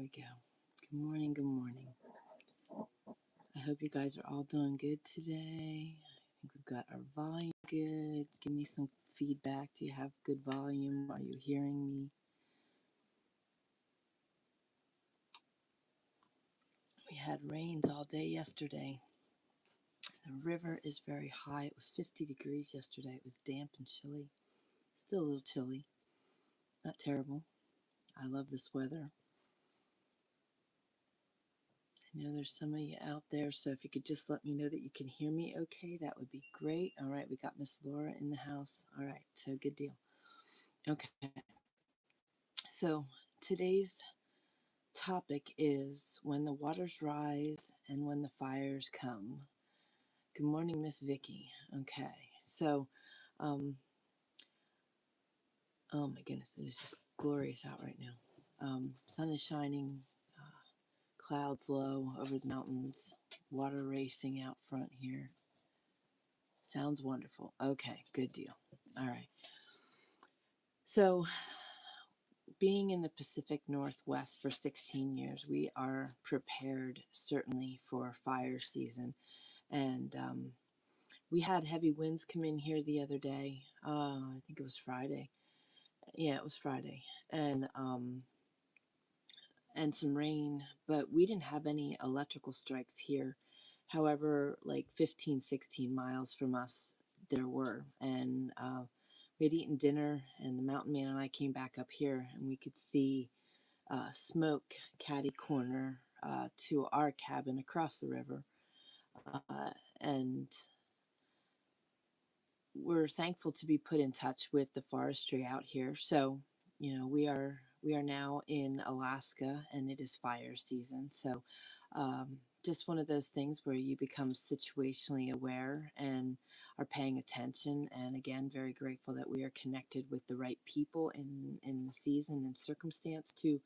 we go. Good morning, good morning. I hope you guys are all doing good today. I think we've got our volume good. Give me some feedback. Do you have good volume? Are you hearing me? We had rains all day yesterday. The river is very high. It was 50 degrees yesterday. It was damp and chilly. Still a little chilly. Not terrible. I love this weather. I know there's some of you out there, so if you could just let me know that you can hear me okay, that would be great. All right, we got Miss Laura in the house. All right, so good deal. Okay, so today's topic is when the waters rise and when the fires come. Good morning, Miss Vicky. Okay, so, oh my goodness, it is just glorious out right now. Sun is shining, clouds low over the mountains, water racing out front here. Sounds wonderful. Okay, good deal. All right. So, being in the Pacific Northwest for 16 years, we are prepared certainly for fire season. And we had heavy winds come in here the other day. I think it was Friday. Yeah, it was Friday. And some rain, but we didn't have any electrical strikes here. However, like 15, 16 miles from us, there were. And we had eaten dinner, and the mountain man and I came back up here, and we could see smoke catty corner to our cabin across the river. And we're thankful to be put in touch with the forestry out here. So, you know, we are now in Alaska, and it is fire season. So, just one of those things where you become situationally aware and are paying attention. And again, very grateful that we are connected with the right people in the season and circumstance to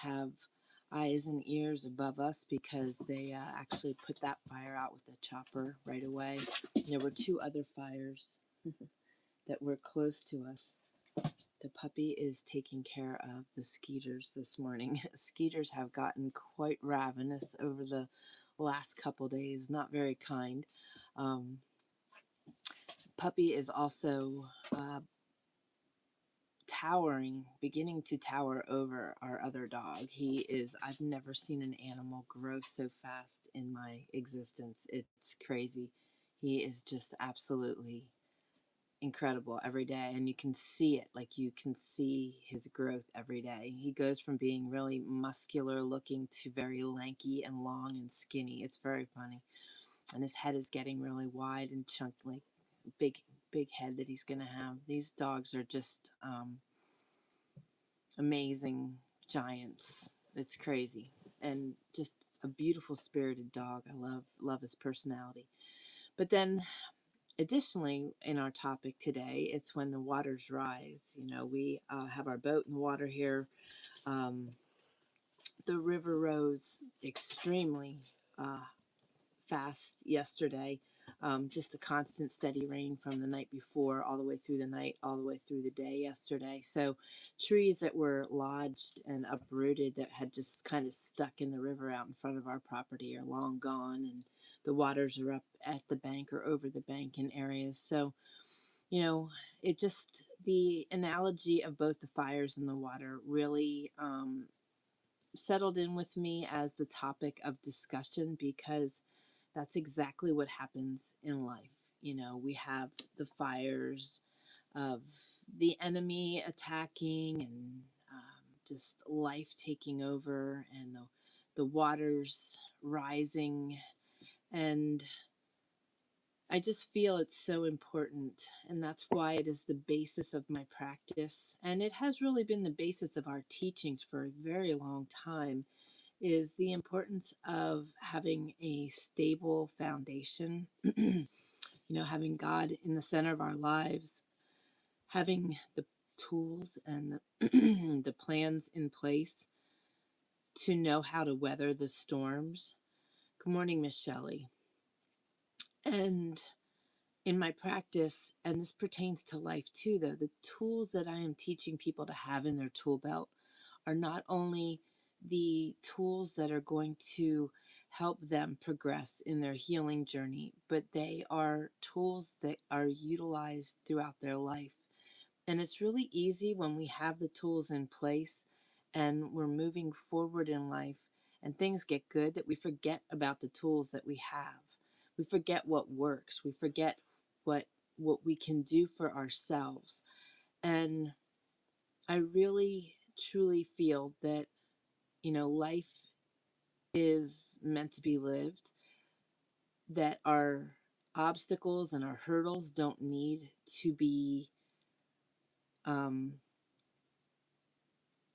have eyes and ears above us, because they actually put that fire out with a chopper right away. There were 2 other fires that were close to us. The puppy is taking care of the skeeters this morning. Skeeters have gotten quite ravenous over the last couple days, not very kind. Puppy is also beginning to tower over our other dog. I've never seen an animal grow so fast in my existence. It's crazy. He is just absolutely incredible every day, and you can see it. Like, you can see his growth every day. He goes from being really muscular looking to very lanky and long and skinny. It's very funny. And his head is getting really wide and chunky, like big head that he's gonna have. These dogs are just amazing giants. It's crazy, and just a beautiful spirited dog. I love his personality. But then additionally, in our topic today, it's when the waters rise. You know, we have our boat in the water here. The river rose extremely fast yesterday. Just a constant steady rain from the night before, all the way through the night, all the way through the day yesterday. So trees that were lodged and uprooted that had just kind of stuck in the river out in front of our property are long gone, and the waters are up at the bank or over the bank in areas. So, you know, the analogy of both the fires and the water really settled in with me as the topic of discussion, because that's exactly what happens in life. You know, we have the fires of the enemy attacking, and just life taking over, and the waters rising. And I just feel it's so important, and that's why it is the basis of my practice, and it has really been the basis of our teachings for a very long time, is the importance of having a stable foundation, you know, having God in the center of our lives, having the tools and the plans in place to know how to weather the storms. Good morning, Miss Shelley. And in my practice, and this pertains to life too, though, the tools that I am teaching people to have in their tool belt are not only the tools that are going to help them progress in their healing journey, but they are tools that are utilized throughout their life. And it's really easy when we have the tools in place and we're moving forward in life and things get good that we forget about the tools that we have. We forget what works. We forget what we can do for ourselves. And I really truly feel that, life is meant to be lived, that our obstacles and our hurdles don't need to be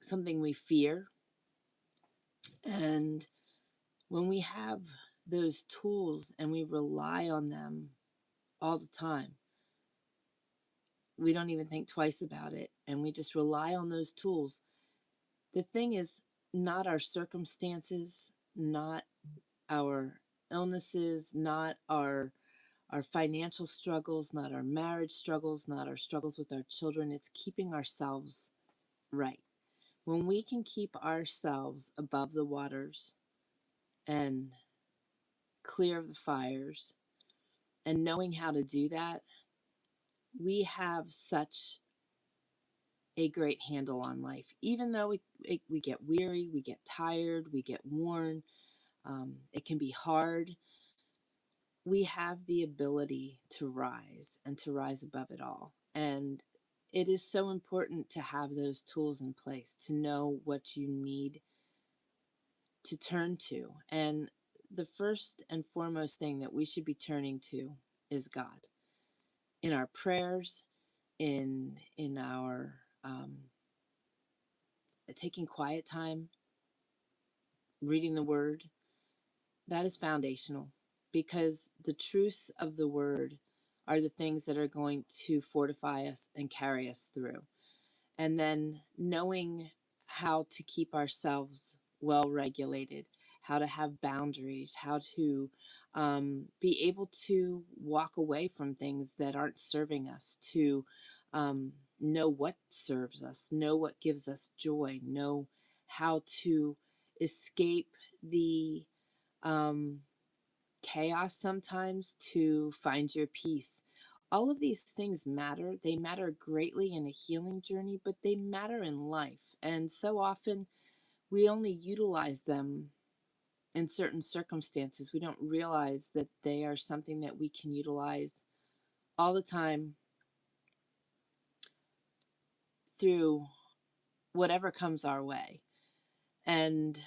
something we fear. And when we have those tools and we rely on them all the time, we don't even think twice about it. And we just rely on those tools. The thing is, not our circumstances, not our illnesses, not our financial struggles, not our marriage struggles, not our struggles with our children. It's keeping ourselves right. When we can keep ourselves above the waters and clear of the fires, and knowing how to do that, we have such a great handle on life. Even though we get weary, we get tired, we get worn, it can be hard, we have the ability to rise and to rise above it all. And it is so important to have those tools in place, to know what you need to turn to. And the first and foremost thing that we should be turning to is God. In our prayers, in our taking quiet time, reading the word, that is foundational, because the truths of the word are the things that are going to fortify us and carry us through. And then knowing how to keep ourselves well regulated, how to have boundaries, how to be able to walk away from things that aren't serving us, to know what serves us, know what gives us joy, know how to escape the chaos sometimes to find your peace. All of these things matter. They matter greatly in a healing journey, but they matter in life. And so often we only utilize them in certain circumstances. We don't realize that they are something that we can utilize all the time through whatever comes our way. And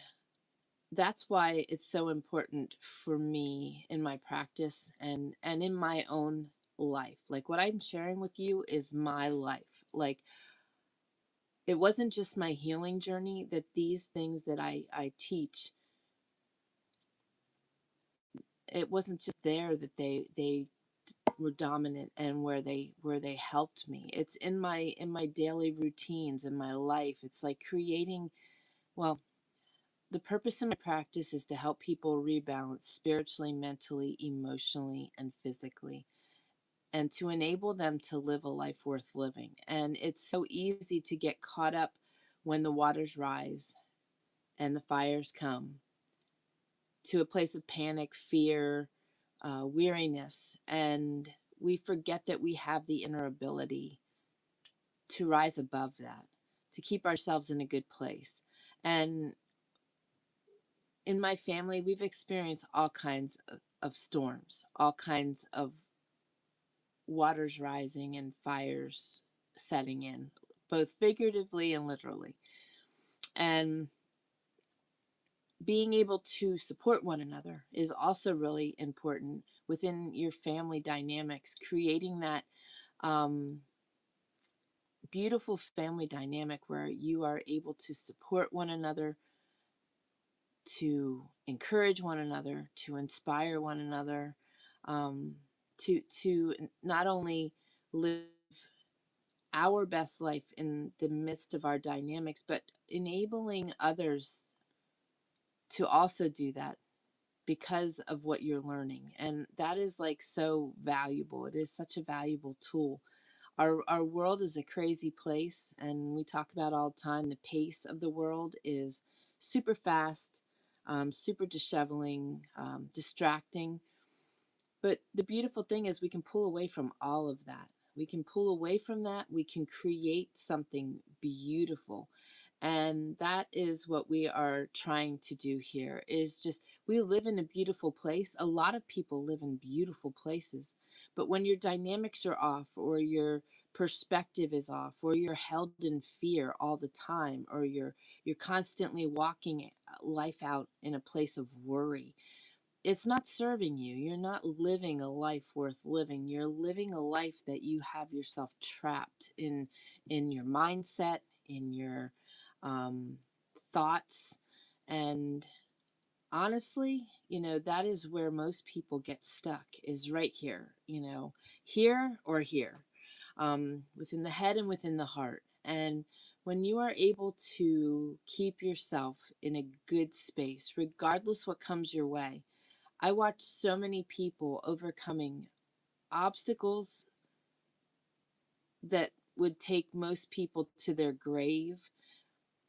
that's why it's so important for me in my practice and in my own life. Like, what I'm sharing with you is my life. Like, it wasn't just my healing journey, that these things that I teach, it wasn't just there that they were dominant and where they helped me. It's in my daily routines, in my life. It's like creating, well, the purpose of my practice is to help people rebalance spiritually, mentally, emotionally, and physically, and to enable them to live a life worth living. And it's so easy to get caught up when the waters rise and the fires come, to a place of panic, fear, weariness, and we forget that we have the inner ability to rise above that, to keep ourselves in a good place. And in my family, we've experienced all kinds of storms, all kinds of waters rising and fires setting in, both figuratively and literally. And being able to support one another is also really important within your family dynamics, creating that beautiful family dynamic where you are able to support one another, to encourage one another, to inspire one another, to not only live our best life in the midst of our dynamics, but enabling others to also do that because of what you're learning. And that is like so valuable. It is such a valuable tool. Our world is a crazy place, and we talk about all the time, the pace of the world is super fast, super disheveling, distracting. But the beautiful thing is we can pull away from all of that. We can pull away from that. We can create something beautiful. And that is what we are trying to do here is just we live in a beautiful place. A lot of people live in beautiful places. But when your dynamics are off or your perspective is off or you're held in fear all the time or you're constantly walking life out in a place of worry, it's not serving you. You're not living a life worth living. You're living a life that you have yourself trapped in your mindset, in your um, thoughts. And honestly, that is where most people get stuck is right here, here or here, within the head and within the heart. And when you are able to keep yourself in a good space, regardless what comes your way, I watch so many people overcoming obstacles that would take most people to their grave.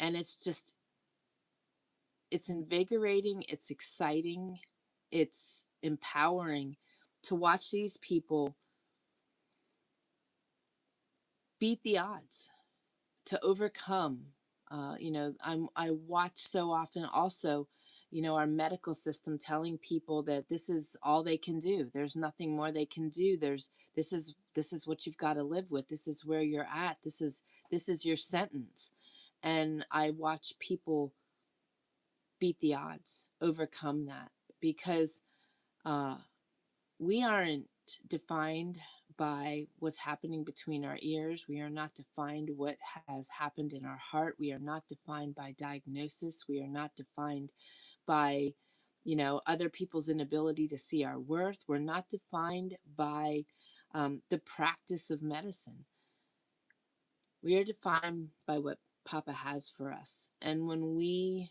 And it's invigorating, it's exciting, it's empowering to watch these people beat the odds, to overcome. I watch so often also, our medical system telling people that this is all they can do. There's nothing more they can do. This is what you've got to live with. This is where you're at. This is your sentence. And I watch people beat the odds, overcome that, because uh, we aren't defined by what's happening between our ears. We are not defined what has happened in our heart. We are not defined by diagnosis. We are not defined by, other people's inability to see our worth. We're not defined by the practice of medicine. We are defined by what Papa has for us. And when we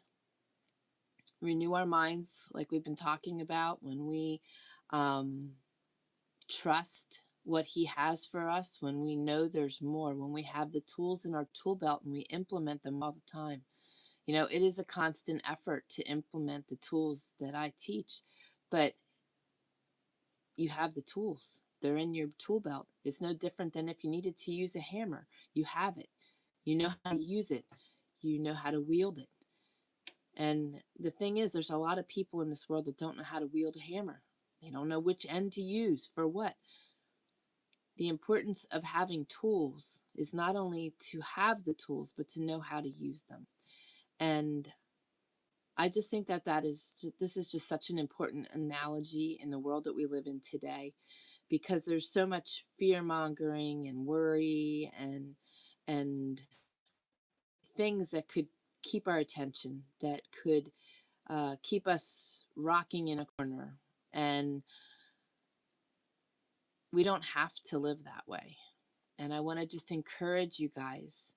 renew our minds, like we've been talking about, when we trust what he has for us, when we know there's more, when we have the tools in our tool belt and we implement them all the time. It is a constant effort to implement the tools that I teach, but you have the tools. They're in your tool belt. It's no different than if you needed to use a hammer. You have it. You know how to use it. You know how to wield it. And the thing is, there's a lot of people in this world that don't know how to wield a hammer. They don't know which end to use for what. The importance of having tools is not only to have the tools, but to know how to use them. And I just think that this is just such an important analogy in the world that we live in today, because there's so much fear mongering and worry and things that could keep our attention, that could keep us rocking in a corner. And we don't have to live that way. And I want to just encourage you guys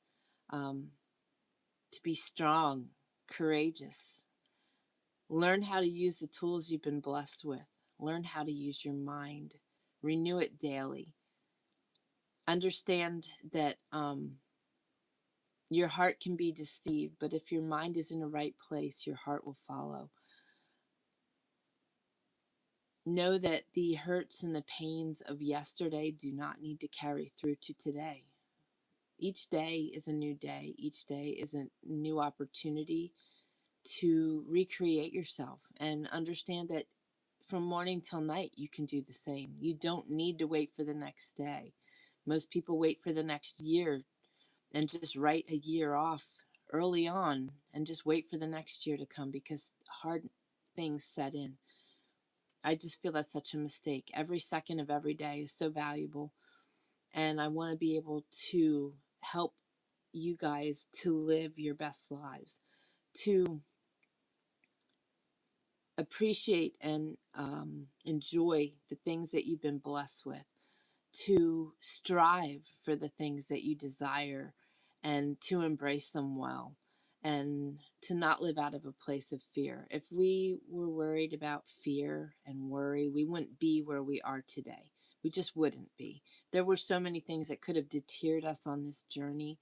to be strong, courageous. Learn how to use the tools you've been blessed with. Learn how to use your mind. Renew it daily. Understand that your heart can be deceived, but if your mind is in the right place, your heart will follow. Know that the hurts and the pains of yesterday do not need to carry through to today. Each day is a new day. Each day is a new opportunity to recreate yourself, and understand that from morning till night, you can do the same. You don't need to wait for the next day. Most people wait for the next year and just write a year off early on and just wait for the next year to come because hard things set in. I just feel that's such a mistake. Every second of every day is so valuable. And I want to be able to help you guys to live your best lives, to appreciate and enjoy the things that you've been blessed with, to strive for the things that you desire and to embrace them well, and to not live out of a place of fear. If we were worried about fear and worry, we wouldn't be where we are today. We just wouldn't be. There were so many things that could have deterred us on this journey.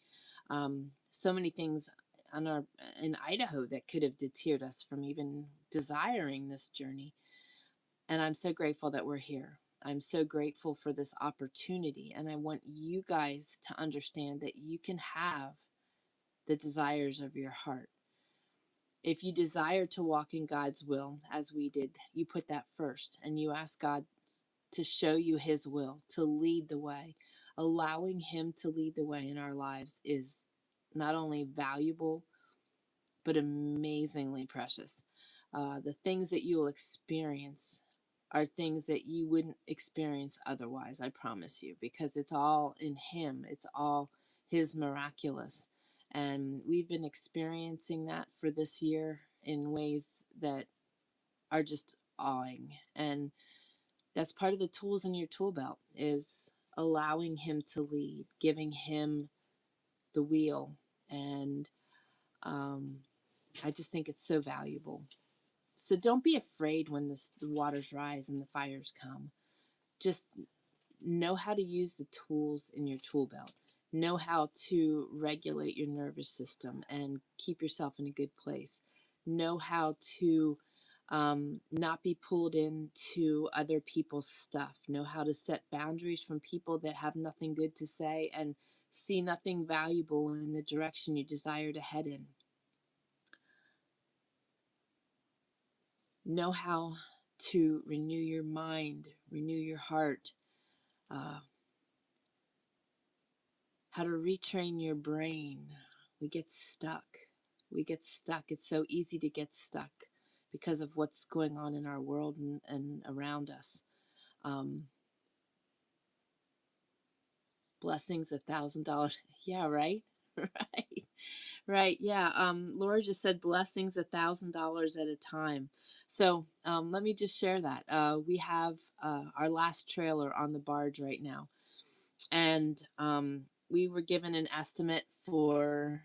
So many things in Idaho that could have deterred us from even desiring this journey. And I'm so grateful that we're here. I'm so grateful for this opportunity. And I want you guys to understand that you can have the desires of your heart. If you desire to walk in God's will, as we did, you put that first and you ask God to show you his will, to lead the way. Allowing him to lead the way in our lives is not only valuable, but amazingly precious. The things that you'll experience are things that you wouldn't experience otherwise, I promise you, because it's all in him. It's all his miraculous. And we've been experiencing that for this year in ways that are just awing. And that's part of the tools in your tool belt, is allowing him to lead, giving him the wheel. And I just think it's so valuable. So don't be afraid when the waters rise and the fires come. Just know how to use the tools in your tool belt. Know how to regulate your nervous system and keep yourself in a good place. Know how to not be pulled into other people's stuff. Know how to set boundaries from people that have nothing good to say and see nothing valuable in the direction you desire to head in. Know how to renew your mind, renew your heart, how to retrain your brain. We get stuck. It's so easy to get stuck because of what's going on in our world and around us. Blessings $1,000. Yeah, right. Right. Yeah. Laura just said blessings $1,000 at a time. So let me just share that. We have our last trailer on the barge right now, and we were given an estimate for.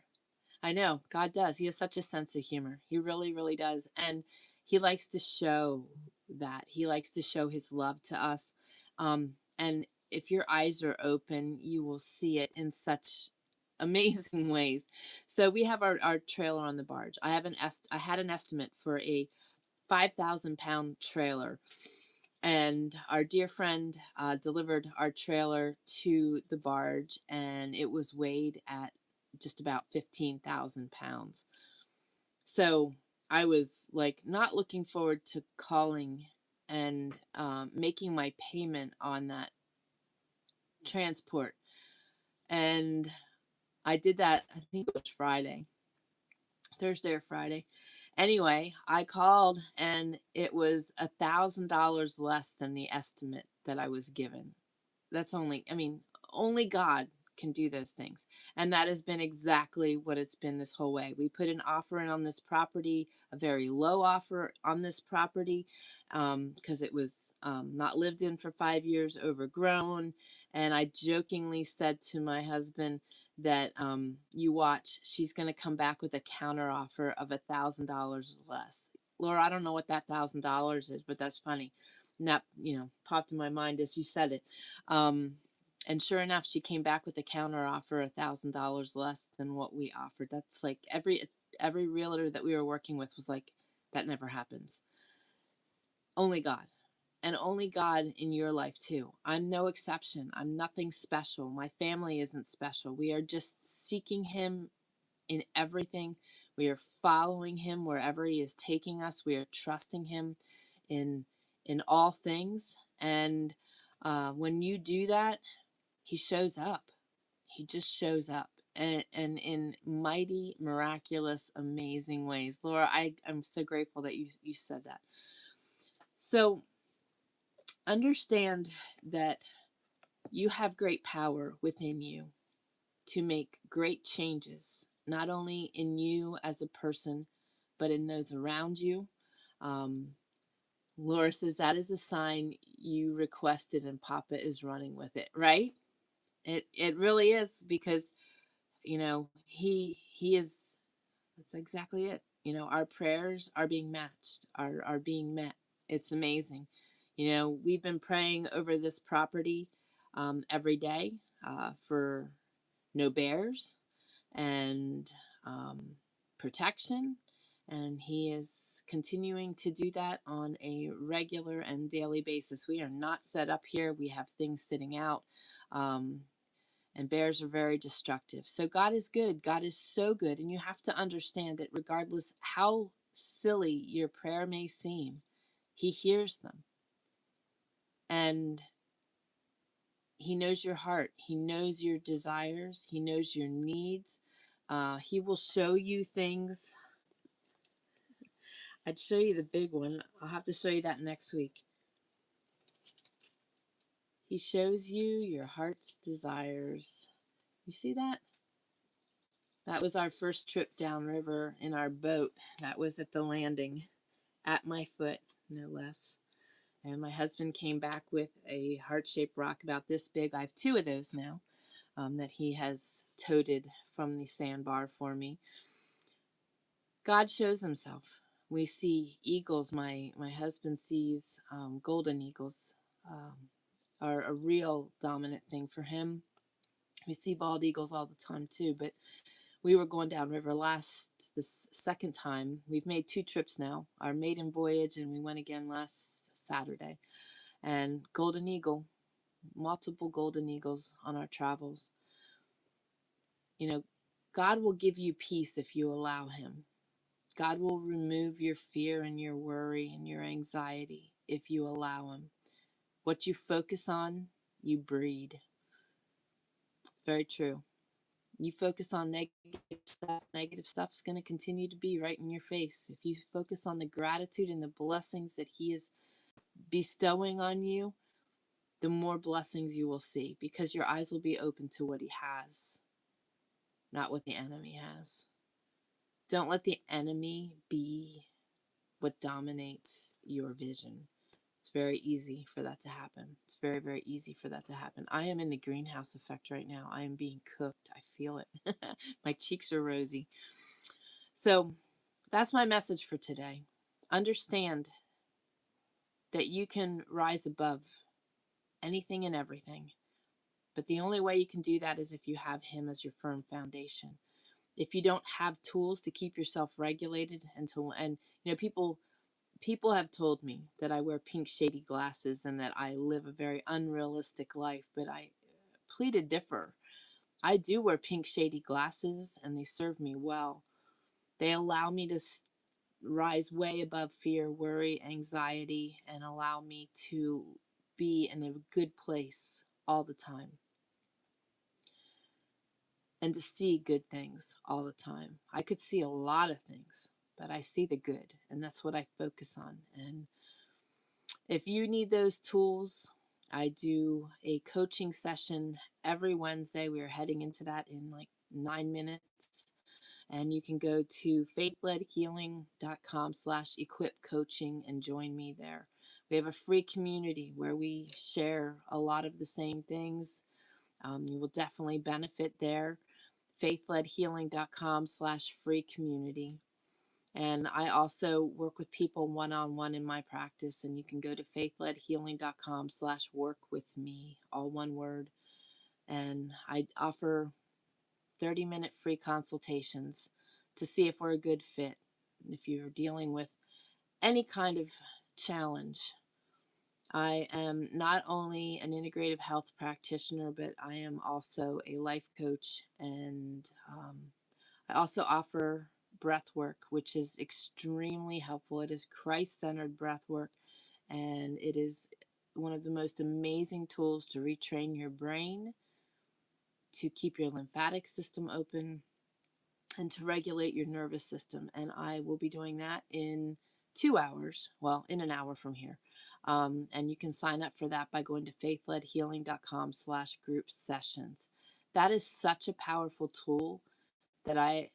I know God does. He has such a sense of humor. He really, really does, and he likes to show that. He likes to show his love to us, and if your eyes are open, you will see it in such amazing ways. So we have our trailer on the barge. I had an estimate for a 5,000-pound trailer, and our dear friend delivered our trailer to the barge, and it was weighed at just about 15,000 pounds. So I was like not looking forward to calling and making my payment on that transport. And I did that, I think it was Thursday or Friday. Anyway, I called and it was $1,000 less than the estimate that I was given. That's only God can do those things. And that has been exactly what it's been this whole way. We put an offer in on this property, a very low offer on this property, because it was not lived in for 5 years, overgrown. And I jokingly said to my husband that you watch, she's going to come back with a counter offer of $1,000 less. Laura, I don't know what that $1,000 is, but that's funny. And that, popped in my mind as you said it. And sure enough, she came back with a counter offer $1,000 less than what we offered. That's like every realtor that we were working with was like, that never happens. Only God. And only God in your life too. I'm no exception. I'm nothing special. My family isn't special. We are just seeking him in everything. We are following him wherever he is taking us. We are trusting him in all things. And when you do that, he shows up. He just shows up, and in mighty, miraculous, amazing ways. Laura, I'm so grateful that you said that. So understand that you have great power within you to make great changes, not only in you as a person, but in those around you. Laura says that is a sign you requested and Papa is running with it, right? It really is, because he is, that's exactly it. Our prayers are being matched, are being met. It's amazing. We've been praying over this property every day for no bears and protection, and He is continuing to do that on a regular and daily basis. We are not set up here. We have things sitting out, and bears are very destructive. So God is good. God is so good. And you have to understand that regardless how silly your prayer may seem, He hears them. And He knows your heart. He knows your desires. He knows your needs. He will show you things. I'd show you the big one. I'll have to show you that next week. He shows you your heart's desires. You see that? That was our first trip downriver in our boat. That was at the landing, at my foot, no less. And my husband came back with a heart-shaped rock about this big. I have two of those now that he has toted from the sandbar for me. God shows himself. We see eagles. My husband sees golden eagles are a real dominant thing for him. We see bald eagles all the time too, but we were going downriver this second time. We've made 2 trips now, our maiden voyage, and we went again last Saturday. And golden eagle, multiple golden eagles on our travels. You know, God will give you peace if you allow Him. God will remove your fear and your worry and your anxiety if you allow Him. What you focus on, you breed. It's very true. You focus on negative stuff's going to continue to be right in your face. If you focus on the gratitude and the blessings that He is bestowing on you, the more blessings you will see, because your eyes will be open to what He has, not what the enemy has. Don't let the enemy be what dominates your vision. It's very easy for that to happen. It's very, very easy for that to happen. I am in the greenhouse effect right now. I am being cooked. I feel it. My cheeks are rosy. So that's my message for today. Understand that you can rise above anything and everything. But the only way you can do that is if you have Him as your firm foundation. If you don't have tools to keep yourself regulated and you know, people have told me that I wear pink shady glasses and that I live a very unrealistic life, but I plead to differ. I do wear pink shady glasses and they serve me well. They allow me to rise way above fear, worry, anxiety, and allow me to be in a good place all the time. And to see good things all the time. I could see a lot of things, but I see the good, and that's what I focus on. And if you need those tools, I do a coaching session every Wednesday. We are heading into that in like 9 minutes. And you can go to faithledhealing.com/equip coaching and join me there. We have a free community where we share a lot of the same things. You will definitely benefit there. faithledhealing.com/free community. And I also work with people one-on-one in my practice, and you can go to faithledhealing.com/work with me, all one word. And I offer 30-minute free consultations to see if we're a good fit. If you're dealing with any kind of challenge, I am not only an integrative health practitioner, but I am also a life coach, and I also offer Breathwork, which is extremely helpful. It is Christ-centered breathwork, and it is one of the most amazing tools to retrain your brain, to keep your lymphatic system open, and to regulate your nervous system. And I will be doing that in 2 hours, well, in an hour from here. And you can sign up for that by going to faithledhealing.com/group sessions. That is such a powerful tool that I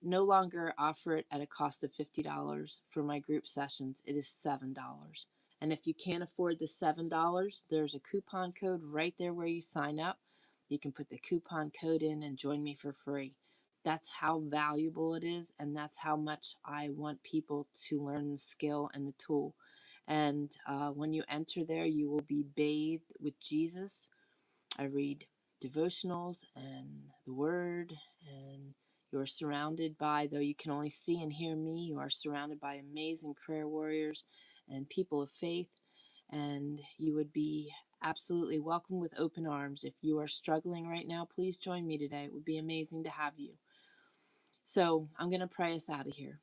no longer offer it at a cost of $50 for my group sessions. It is $7. And if you can't afford the $7, there's a coupon code right there where you sign up. You can put the coupon code in and join me for free. That's how valuable it is, and that's how much I want people to learn the skill and the tool. And when you enter there, you will be bathed with Jesus. I read devotionals and the Word, and You are surrounded by, though you can only see and hear me, you are surrounded by amazing prayer warriors and people of faith, and you would be absolutely welcome with open arms. If you are struggling right now, please join me today. It would be amazing to have you. So I'm going to pray us out of here.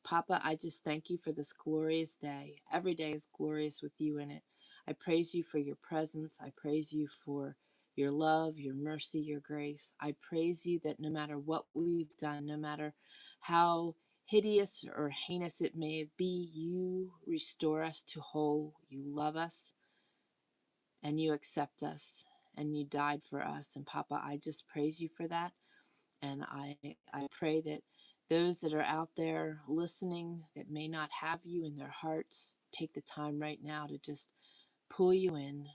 Papa, I just thank you for this glorious day. Every day is glorious with you in it. I praise you for your presence. I praise you for your love, your mercy, your grace. I praise you that no matter what we've done, no matter how hideous or heinous it may be, you restore us to whole. You love us and you accept us and you died for us. And Papa, I just praise you for that. And I pray that those that are out there listening that may not have you in their hearts, take the time right now to just pull you in.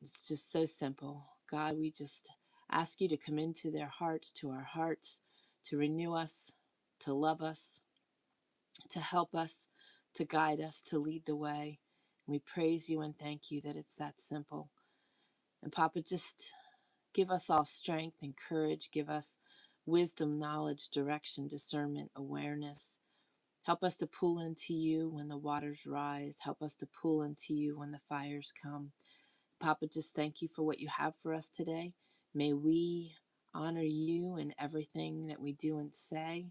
It's just so simple. God, we just ask you to come into their hearts, to our hearts, to renew us, to love us, to help us, to guide us, to lead the way. We praise you and thank you that it's that simple. And Papa, just give us all strength and courage. Give us wisdom, knowledge, direction, discernment, awareness. Help us to pull into you when the waters rise. Help us to pull into you when the fires come. Papa, just thank you for what you have for us today. May we honor you in everything that we do and say.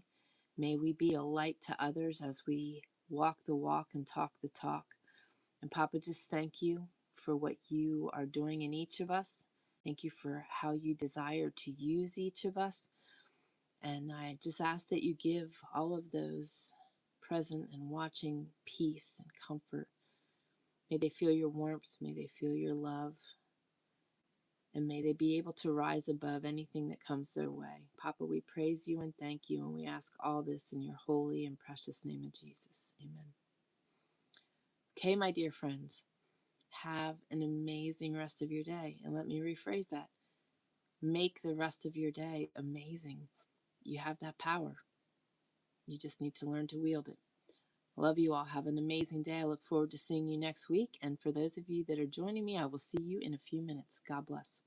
May we be a light to others as we walk the walk and talk the talk. And Papa, just thank you for what you are doing in each of us. Thank you for how you desire to use each of us. And I just ask that you give all of those present and watching peace and comfort. May they feel your warmth. May they feel your love. And may they be able to rise above anything that comes their way. Papa, we praise you and thank you. And we ask all this in your holy and precious name of Jesus. Amen. Okay, my dear friends, have an amazing rest of your day. And let me rephrase that. Make the rest of your day amazing. You have that power. You just need to learn to wield it. Love you all. Have an amazing day. I look forward to seeing you next week. And for those of you that are joining me, I will see you in a few minutes. God bless.